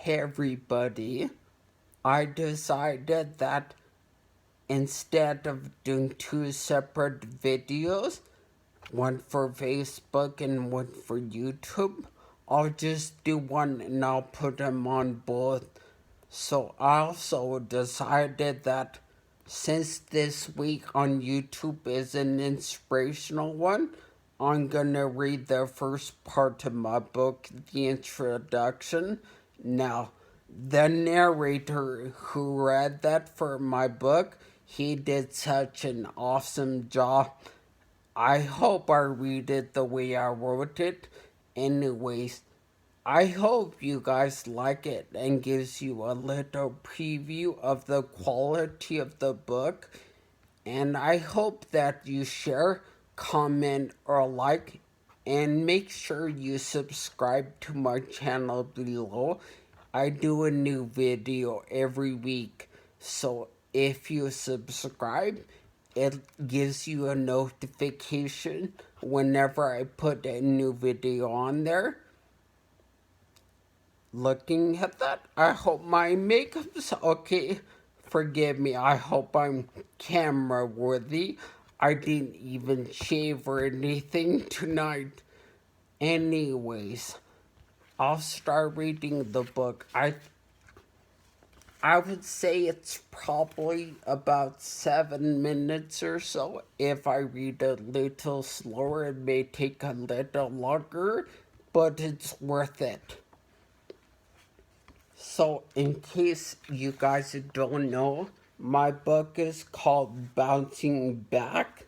Hey everybody, I decided that instead of doing two separate videos, one for Facebook and one for YouTube, I'll just do one and I'll put them on both. So I also decided that since this week on YouTube is an inspirational one, I'm gonna read the first part of my book, the introduction. Now, the narrator who read that for my book, he did such an awesome job. I hope I read it the way I wrote it. Anyways, I hope you guys like it and gives you a little preview of the quality of the book. And I hope that you share, comment, or like, and make sure you subscribe to my channel below. I do a new video every week, so if you subscribe, it gives you a notification whenever I put a new video on there. Looking at that, I hope my makeup's okay. Forgive me, I hope I'm camera worthy. I didn't even shave or anything tonight. Anyways, I'll start reading the book. I would say it's probably about 7 minutes or so. If I read a little slower, it may take a little longer, but it's worth it. So, in case you guys don't know, my book is called Bouncing Back.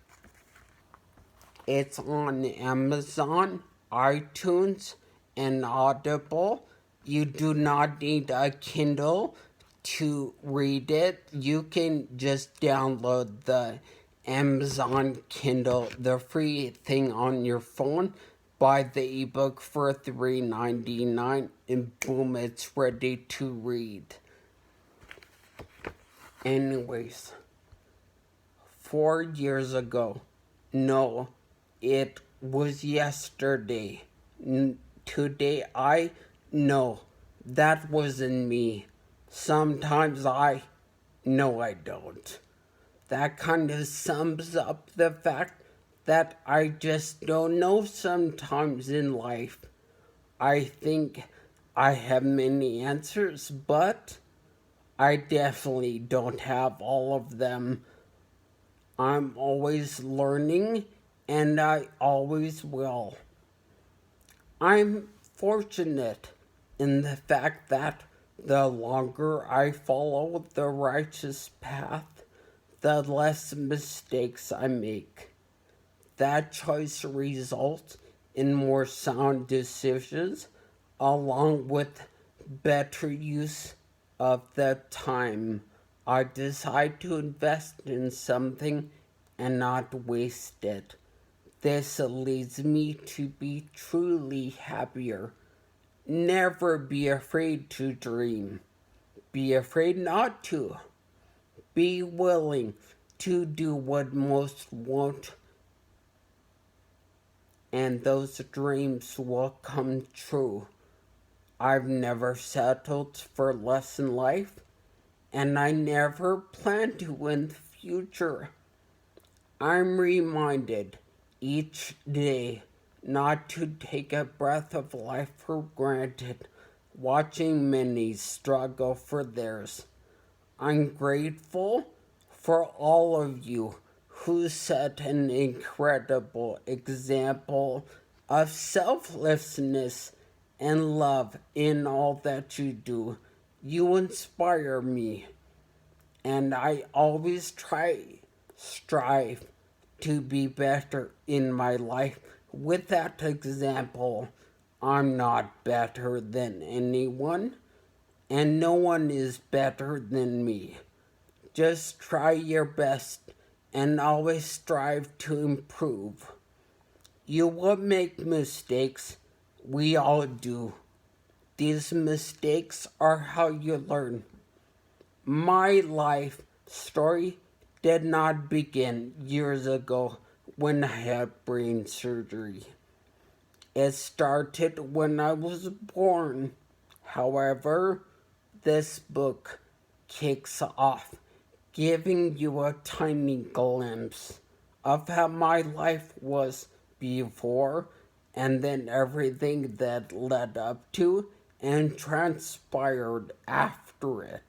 It's on Amazon, iTunes, and Audible. You do not need a Kindle to read it. You can just download the Amazon Kindle, the free thing on your phone, buy the ebook for $3.99, and boom, it's ready to read. Anyways, 4 years ago, no, it was yesterday. Today, no, that wasn't me. Sometimes no, I don't. That kind of sums up the fact that I just don't know sometimes in life. I think I have many answers, but I definitely don't have all of them. I'm always learning, and I always will. I'm fortunate in the fact that the longer I follow the righteous path, the less mistakes I make. That choice results in more sound decisions, along with better use of the time I decide to invest in something and not waste it. This leads me to be truly happier. Never be afraid to dream. Be afraid not to. Be willing to do what most won't, and those dreams will come true. I've never settled for less in life, and I never plan to in the future. I'm reminded each day not to take a breath of life for granted, watching many struggle for theirs. I'm grateful for all of you who set an incredible example of selflessness and love in all that you do. You inspire me, and I always strive to be better in my life. With that example, I'm not better than anyone, and no one is better than me. Just try your best and always strive to improve. You will make mistakes. We all do. These mistakes are how you learn. My life story did not begin years ago when I had brain surgery. It started when I was born. However, this book kicks off, giving you a tiny glimpse of how my life was before and then everything that led up to and transpired after it.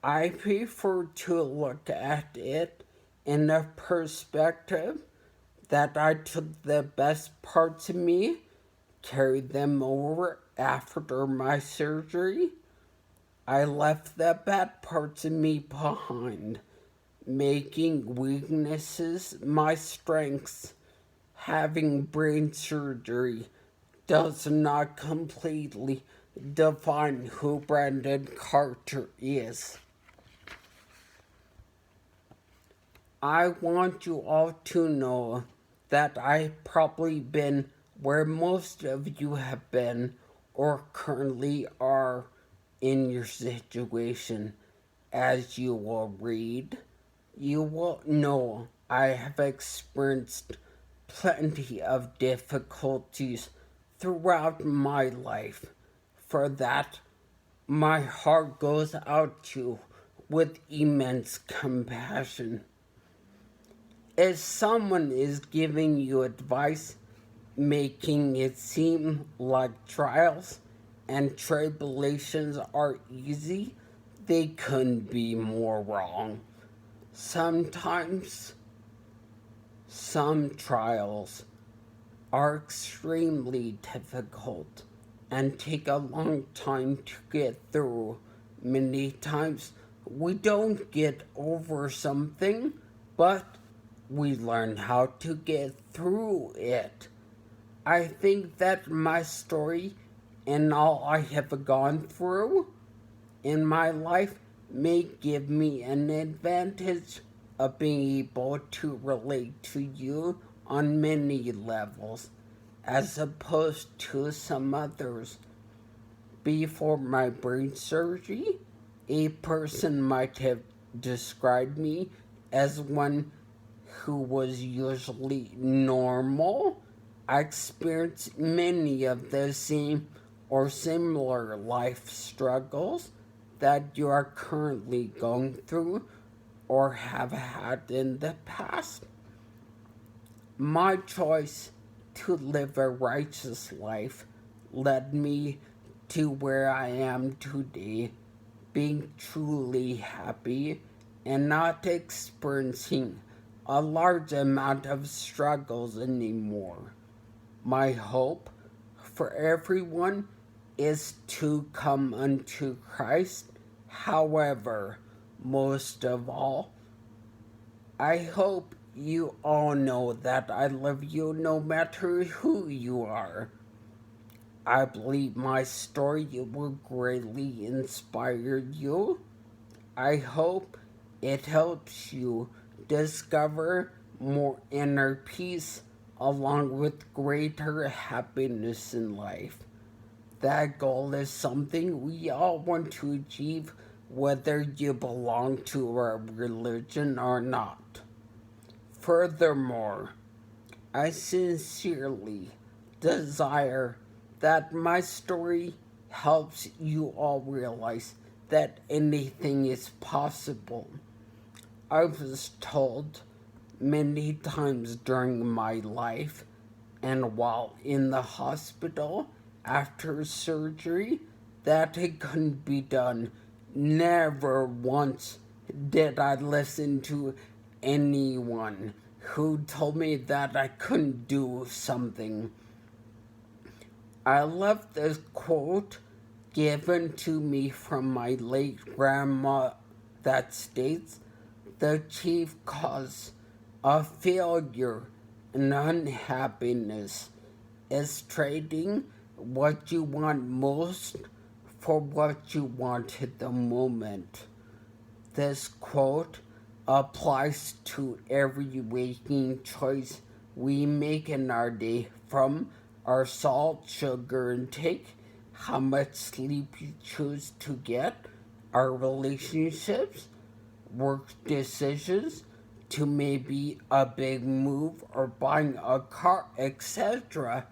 I prefer to look at it in a perspective that I took the best parts of me, carried them over after my surgery. I left the bad parts of me behind, making weaknesses my strengths. Having brain surgery does not completely define who Brandon Carter is. I want you all to know that I've probably been where most of you have been or currently are in your situation. As you will read, you will know I have experienced plenty of difficulties throughout my life. For that, my heart goes out to you with immense compassion. If someone is giving you advice, making it seem like trials and tribulations are easy, they couldn't be more wrong. Sometimes some trials are extremely difficult and take a long time to get through. Many times we don't get over something, but we learn how to get through it. I think that my story and all I have gone through in my life may give me an advantage of being able to relate to you on many levels as opposed to some others. Before my brain surgery, a person might have described me as one who was usually normal. I experienced many of the same or similar life struggles that you are currently going through or have had in the past. My choice to live a righteous life led me to where I am today, being truly happy and not experiencing a large amount of struggles anymore. My hope for everyone is to come unto Christ. However, most of all, I hope you all know that I love you no matter who you are. I believe my story will greatly inspire you. I hope it helps you discover more inner peace along with greater happiness in life. That goal is something we all want to achieve, whether you belong to a religion or not. Furthermore, I sincerely desire that my story helps you all realize that anything is possible. I was told many times during my life and while in the hospital after surgery that it couldn't be done. Never once did I listen to anyone who told me that I couldn't do something. I love this quote given to me from my late grandma that states, "The chief cause of failure and unhappiness is trading what you want most for what you want at the moment." This quote applies to every waking choice we make in our day, from our salt, sugar intake, how much sleep you choose to get, our relationships, work decisions, to maybe a big move or buying a car, etc.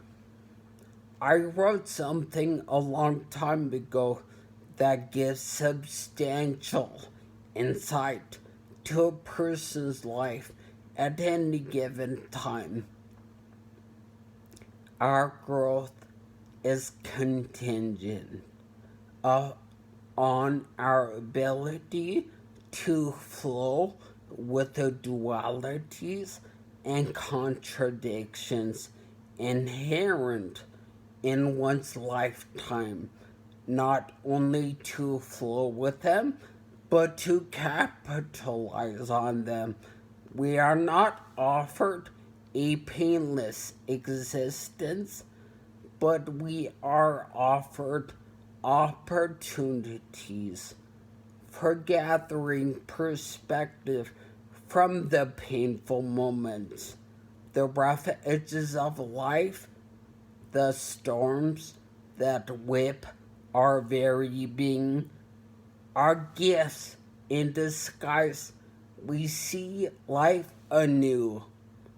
I wrote something a long time ago that gives substantial insight to a person's life at any given time. Our growth is contingent on our ability to flow with the dualities and contradictions inherent in one's lifetime, not only to flow with them, but to capitalize on them. We are not offered a painless existence, but we are offered opportunities for gathering perspective from the painful moments, the rough edges of life, the storms that whip our very being, are gifts in disguise. We see life anew.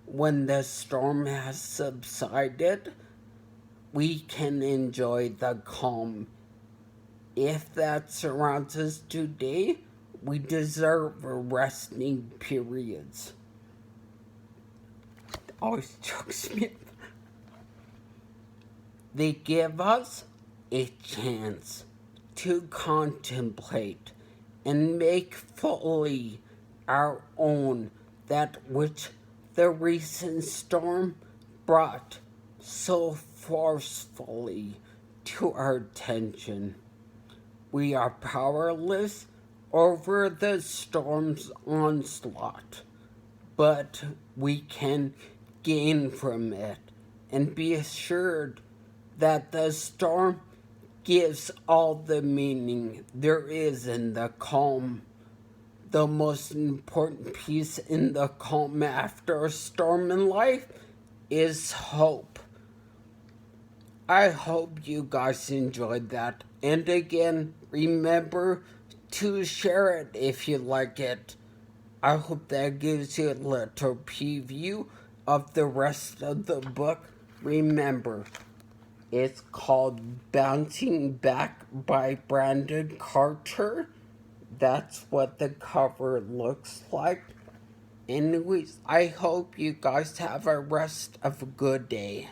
When the storm has subsided, we can enjoy the calm. If that surrounds us today, we deserve resting periods. Always chokes me. They give us a chance to contemplate and make fully our own that which the recent storm brought so forcefully to our attention. We are powerless over the storm's onslaught, but we can gain from it and be assured that the storm gives all the meaning there is in the calm. The most important piece in the calm after a storm in life is hope. I hope you guys enjoyed that. And again, remember to share it if you like it. I hope that gives you a little preview of the rest of the book. Remember, it's called Bouncing Back by Brandon Carter. That's what the cover looks like. Anyways, I hope you guys have a rest of a good day.